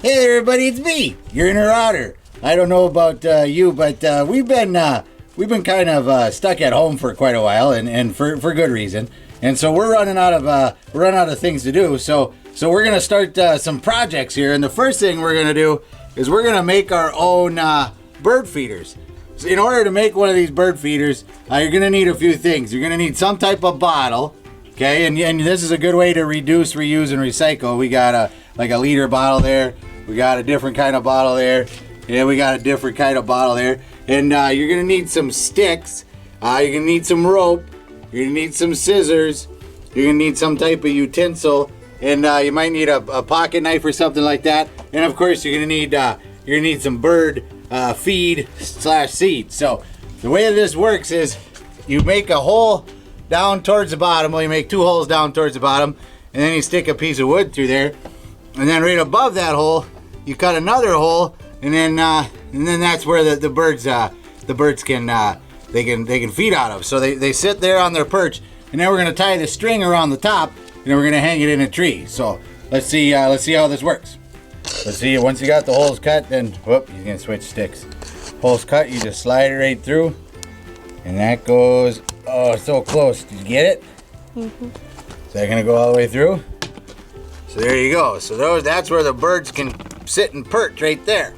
Hey there, everybody, it's me, your inner otter. I don't know about you, but we've been kind of stuck at home for quite a while, and for good reason. And so we're running out of things to do. So we're gonna start some projects here. And the first thing we're gonna do is we're gonna make our own bird feeders. So in order to make one of these bird feeders, you're gonna need a few things. You're gonna need some type of bottle. Okay, and this is a good way to reduce, reuse, and recycle. We got a liter bottle there. We got a different kind of bottle there. Yeah, we got a different kind of bottle there. And you're gonna need some sticks. You're gonna need some rope. You're gonna need some scissors. You're gonna need some type of utensil, and you might need a pocket knife or something like that. And of course, you're gonna need some bird feed / seed. So the way this works is you make a hole down towards the bottom. Well, you make 2 holes down towards the bottom, and then you stick a piece of wood through there, and then right above that hole, you cut another hole, and then that's where the birds can feed out of. So they sit there on their perch, and then we're gonna tie the string around the top, and then we're gonna hang it in a tree. So let's see how this works. Let's see. Once you got the holes cut, then whoop, you're gonna switch sticks. Holes cut, you just slide it right through, and that goes. Oh, so close. Did you get it? Mm-hmm. Is that gonna go all the way through? So there you go. So that's where the birds can sit and perch right there.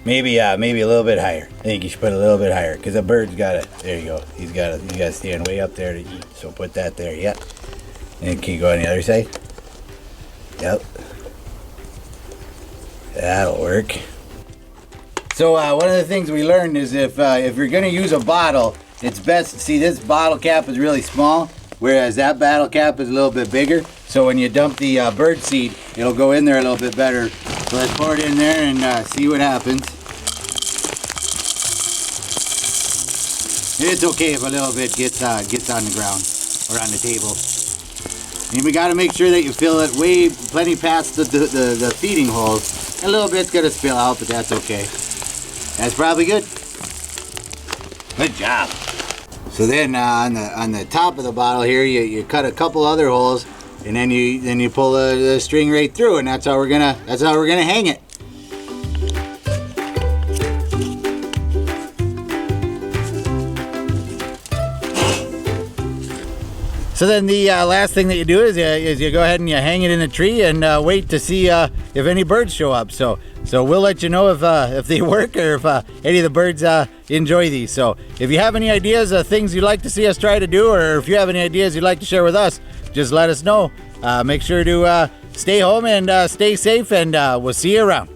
Maybe a little bit higher. I think you should put a little bit higher because the bird's got it. There you go. He's got to stand way up there to eat. So put that there. Yep. And can you go on the other side? Yep. That'll work. So one of the things we learned is if you're going to use a bottle, it's best to see this bottle cap is really small, whereas that bottle cap is a little bit bigger. So when you dump the bird seed, it'll go in there a little bit better. So let's pour it in there and see what happens. It's okay if a little bit gets on the ground or on the table. And we got to make sure that you fill it plenty past the feeding holes. A little bit's gonna spill out, but that's okay. That's probably good. Good job. So then on the top of the bottle here, you cut a couple other holes, and then you pull the string right through, and that's how we're gonna hang it. So then the last thing that you do is you go ahead and you hang it in a tree and wait to see if any birds show up. So we'll let you know if they work or if any of the birds enjoy these. So if you have any ideas of things you'd like to see us try to do, or if you have any ideas you'd like to share with us, just let us know. Make sure to stay home and stay safe, and we'll see you around.